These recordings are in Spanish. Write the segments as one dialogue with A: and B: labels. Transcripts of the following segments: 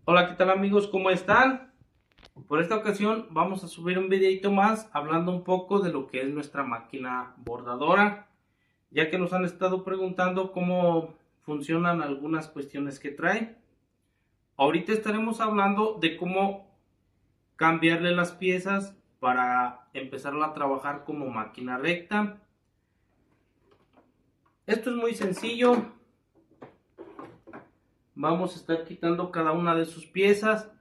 A: Hola, ¿qué tal amigos? ¿Cómo están? Por esta ocasión vamos a subir un videito más hablando un poco de lo que es nuestra máquina bordadora, ya que nos han estado preguntando cómo funcionan algunas cuestiones que trae. Ahorita estaremos hablando de cómo cambiarle las piezas para empezar a trabajar como máquina recta. Esto es muy sencillo. Vamos a estar quitando cada una de sus piezas.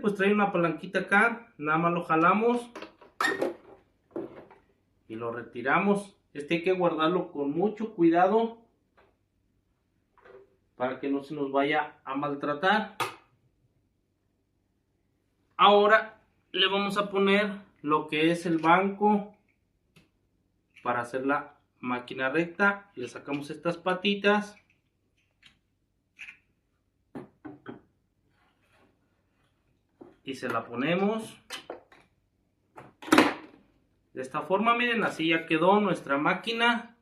A: Pues trae una palanquita acá, nada más lo jalamos y lo retiramos. Hay que guardarlo con mucho cuidado para que no se nos vaya a maltratar. Ahora le vamos a poner lo que es el banco para hacer la máquina recta. Le sacamos estas patitas y se la ponemos de esta forma. Miren, así ya quedó nuestra máquina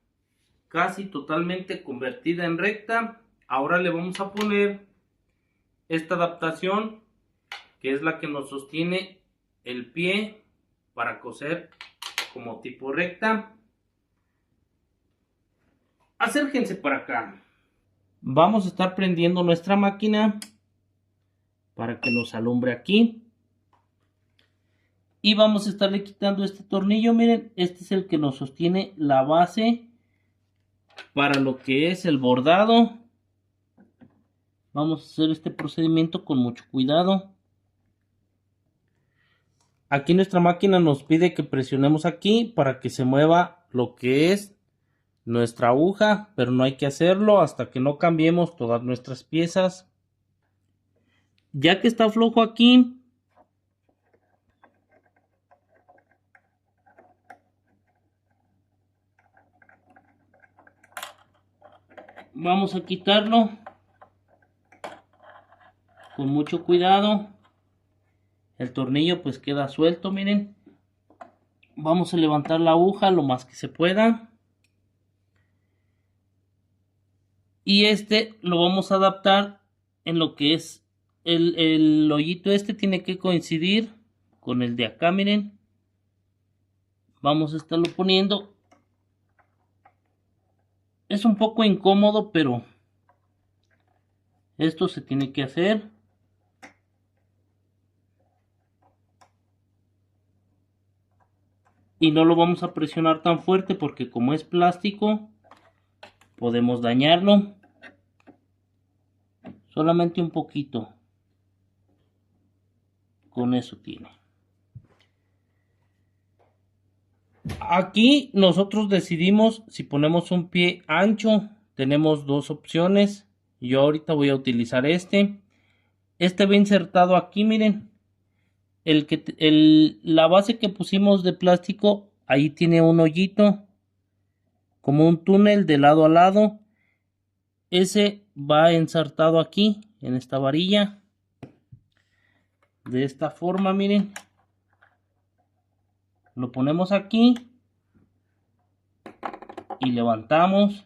A: casi totalmente convertida en recta. Ahora le vamos a poner esta adaptación, que es la que nos sostiene el pie para coser como tipo recta. Acérquense para acá. Vamos a estar prendiendo nuestra máquina para que nos alumbre aquí. Y vamos a estarle quitando este tornillo. Miren, este es el que nos sostiene la base para lo que es el bordado. Vamos a hacer este procedimiento con mucho cuidado. Aquí nuestra máquina nos pide que presionemos aquí para que se mueva lo que es nuestra aguja, pero no hay que hacerlo hasta que no cambiemos todas nuestras piezas. Ya que está flojo aquí, vamos a quitarlo con mucho cuidado. El tornillo pues queda suelto, miren. Vamos a levantar la aguja lo más que se pueda. Y lo vamos a adaptar en lo que es el hoyito. Tiene que coincidir con el de acá, miren. Vamos a estarlo poniendo. Es un poco incómodo, pero esto se tiene que hacer. Y no lo vamos a presionar tan fuerte porque como es plástico podemos dañarlo. Solamente un poquito. Con eso tiene. Aquí nosotros decidimos si ponemos un pie ancho. Tenemos dos opciones. Yo ahorita voy a utilizar este. Va insertado aquí, miren. La base que pusimos de plástico, ahí tiene un hoyito, como un túnel de lado a lado. Ese va insertado aquí, en esta varilla. De esta forma, miren. Lo ponemos aquí y levantamos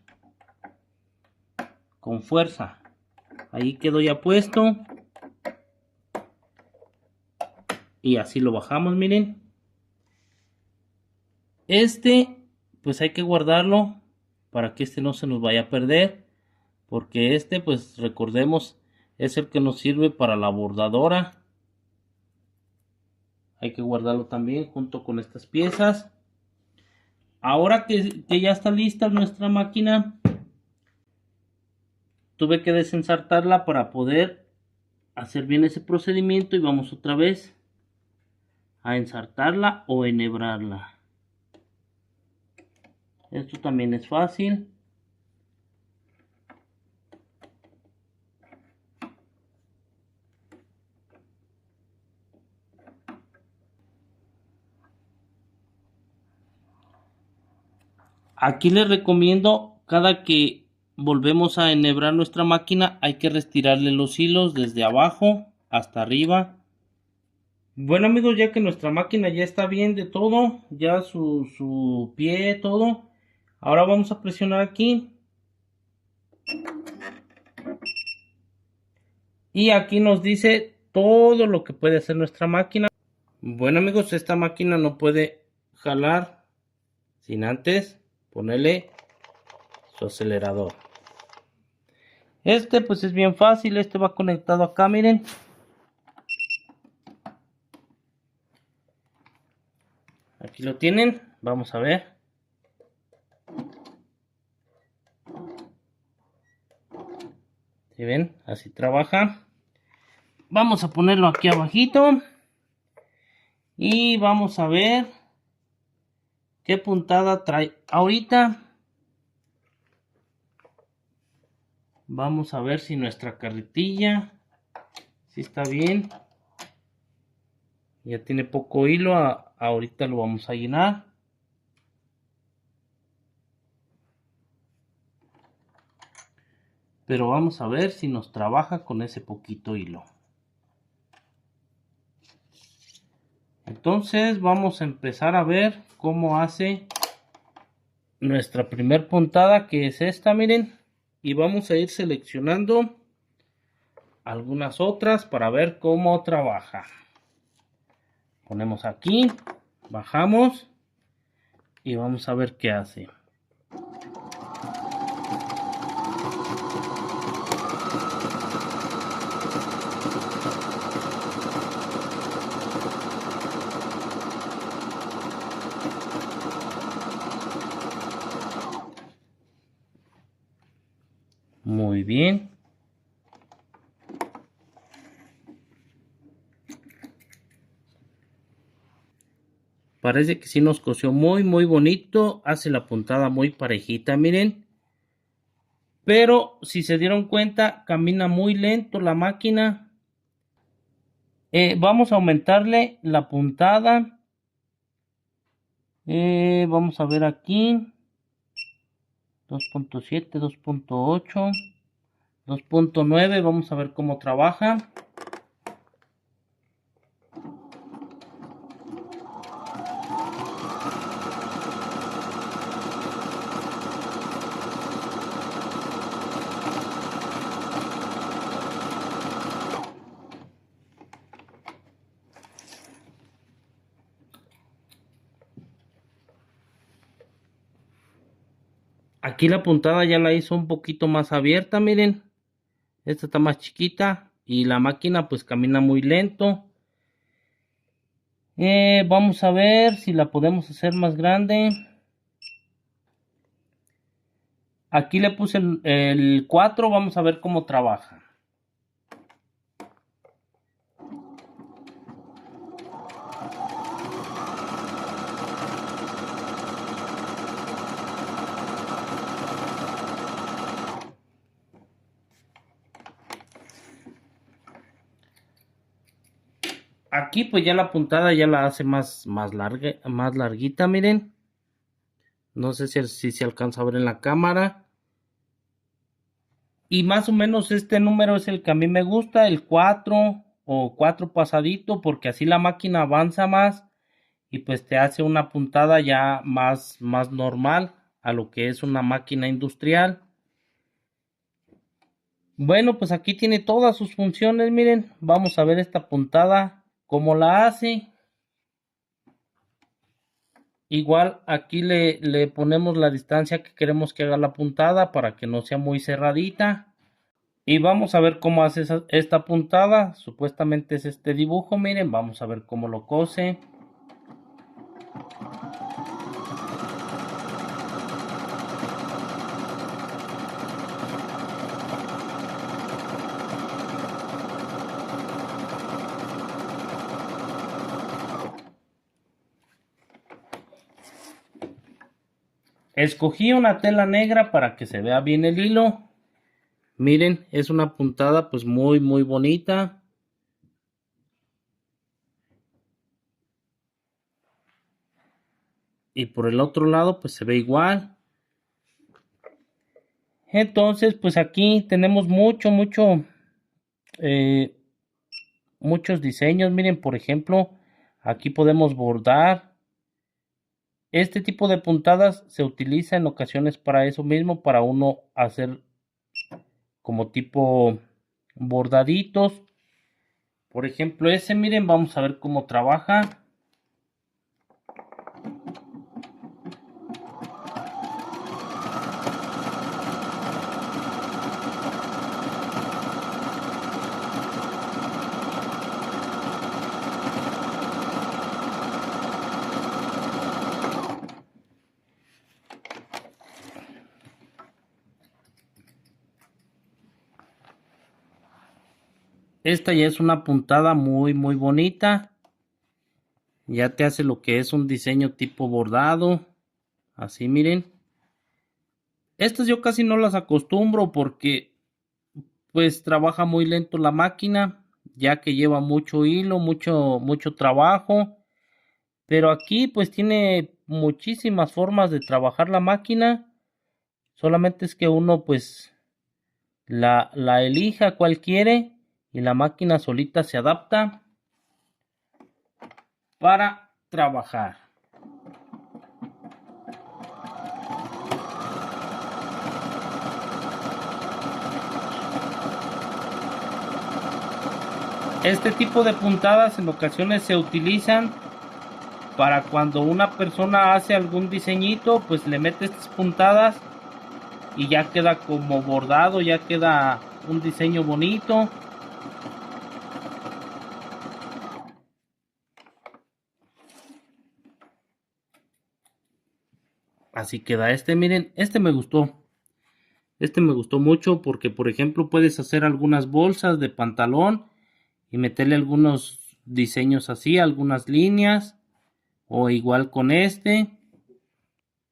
A: con fuerza. Ahí quedó ya puesto. Y así lo bajamos, miren. Pues hay que guardarlo para que no se nos vaya a perder. Porque pues recordemos, es el que nos sirve para la bordadora. Hay que guardarlo también junto con estas piezas. Ahora que ya está lista nuestra máquina, tuve que desensartarla para poder hacer bien ese procedimiento. Y vamos otra vez a ensartarla o enhebrarla. Esto también es fácil. Aquí les recomiendo, cada que volvemos a enhebrar nuestra máquina, hay que retirarle los hilos desde abajo hasta arriba. Bueno amigos, ya que nuestra máquina ya está bien de todo, ya su pie, todo, ahora vamos a presionar aquí Y aquí nos dice todo lo que puede hacer nuestra máquina. Bueno amigos, esta máquina no puede jalar sin antes ponerle su acelerador. Este pues es bien fácil, este va conectado acá, miren. Aquí lo tienen, vamos a ver. ¿Sí ven? Así trabaja. Vamos a ponerlo aquí abajito. Y vamos a ver qué puntada trae ahorita. Vamos a ver si nuestra carretilla si está bien. Ya tiene poco hilo, ahorita lo vamos a llenar. Pero vamos a ver si nos trabaja con ese poquito hilo. Entonces vamos a empezar a ver cómo hace nuestra primer puntada, que es esta, miren. Y vamos a ir seleccionando algunas otras para ver cómo trabaja. Ponemos aquí, bajamos y vamos a ver qué hace. Muy bien. Parece que sí nos cosió muy bonito. Hace la puntada muy parejita, miren. Pero si se dieron cuenta, camina muy lento la máquina. Vamos a aumentarle la puntada. Vamos a ver aquí. 2.7, 2.8, 2.9. Vamos a ver cómo trabaja. Aquí la puntada ya la hizo un poquito más abierta, miren. Esta está más chiquita y la máquina pues camina muy lento. Vamos a ver si la podemos hacer más grande. Aquí le puse el 4, vamos a ver cómo trabaja. Aquí pues ya la puntada ya la hace más larga, más larguita, miren. No sé si se alcanza a ver en la cámara. Y más o menos este número es el que a mí me gusta, el 4 o 4 pasadito, porque así la máquina avanza más y pues te hace una puntada ya más normal a lo que es una máquina industrial. Bueno, pues aquí tiene todas sus funciones, miren. Vamos a ver esta puntada, cómo la hace. Igual aquí le ponemos la distancia que queremos que haga la puntada para que no sea muy cerradita. Y vamos a ver cómo hace esta puntada. Supuestamente es este dibujo, miren. Vamos a ver cómo lo cose. Escogí una tela negra para que se vea bien el hilo. Miren, es una puntada pues muy bonita. Y por el otro lado pues se ve igual. Entonces pues aquí tenemos muchos diseños. Miren, por ejemplo, aquí podemos bordar. Este tipo de puntadas se utiliza en ocasiones para eso mismo, para uno hacer como tipo bordaditos. Por ejemplo, ese, miren, vamos a ver cómo trabaja. Esta ya es una puntada muy bonita. Ya te hace lo que es un diseño tipo bordado. Así, miren. Estas yo casi no las acostumbro porque pues trabaja muy lento la máquina, ya que lleva mucho hilo, mucho trabajo. Pero aquí pues tiene muchísimas formas de trabajar la máquina. Solamente es que uno pues la elija cual quiere y la máquina solita se adapta para trabajar. Este tipo de puntadas en ocasiones se utilizan para cuando una persona hace algún diseñito, pues le mete estas puntadas y ya queda como bordado, ya queda un diseño bonito. Así queda este, miren, este me gustó. Este me gustó mucho porque, por ejemplo, puedes hacer algunas bolsas de pantalón y meterle algunos diseños así, algunas líneas, o igual con este.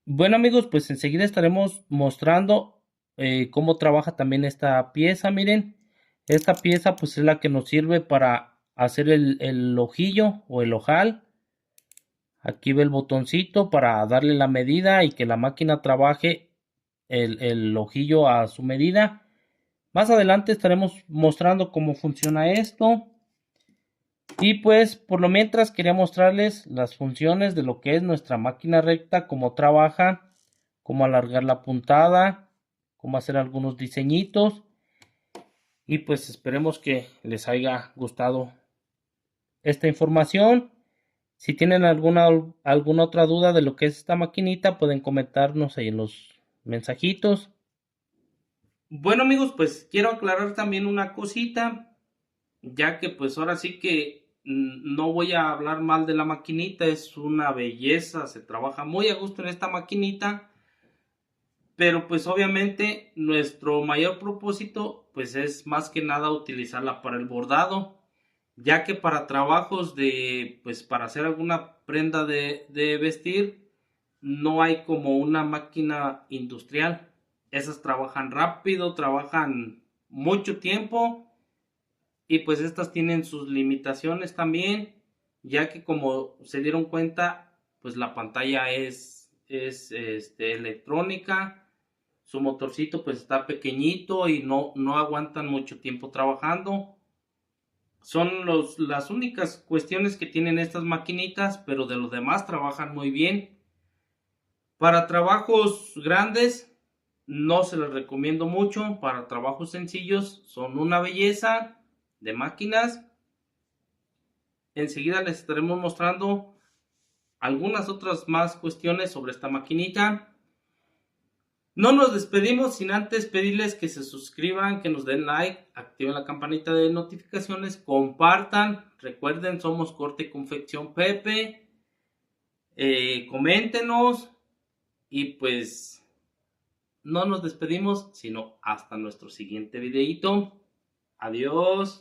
A: Bueno amigos, pues enseguida estaremos mostrando cómo trabaja también esta pieza. Miren, esta pieza pues es la que nos sirve para hacer el ojillo o el ojal. Aquí ve el botoncito para darle la medida y que la máquina trabaje el ojillo a su medida. Más adelante estaremos mostrando cómo funciona esto. Y pues por lo mientras quería mostrarles las funciones de lo que es nuestra máquina recta, cómo trabaja, cómo alargar la puntada, cómo hacer algunos diseñitos. Y pues esperemos que les haya gustado esta información. Si tienen alguna otra duda de lo que es esta maquinita, pueden comentarnos ahí en los mensajitos. Bueno amigos, pues quiero aclarar también una cosita, ya que pues ahora sí que no voy a hablar mal de la maquinita, es una belleza, se trabaja muy a gusto en esta maquinita, pero pues obviamente nuestro mayor propósito pues es más que nada utilizarla para el bordado, ya que para trabajos de pues para hacer alguna prenda de vestir no hay como una máquina industrial. Esas trabajan rápido, trabajan mucho tiempo y pues estas tienen sus limitaciones también, ya que como se dieron cuenta, pues la pantalla es electrónica, su motorcito pues está pequeñito y no aguantan mucho tiempo trabajando. Son las únicas cuestiones que tienen estas maquinitas, pero de lo demás trabajan muy bien. Para trabajos grandes no se les recomiendo mucho, para trabajos sencillos son una belleza de máquinas. Enseguida les estaremos mostrando algunas otras más cuestiones sobre esta maquinita. No nos despedimos sin antes pedirles que se suscriban, que nos den like, activen la campanita de notificaciones, compartan. Recuerden, somos Corte y Confección Pepe. Coméntenos y pues no nos despedimos, sino hasta nuestro siguiente videito. Adiós.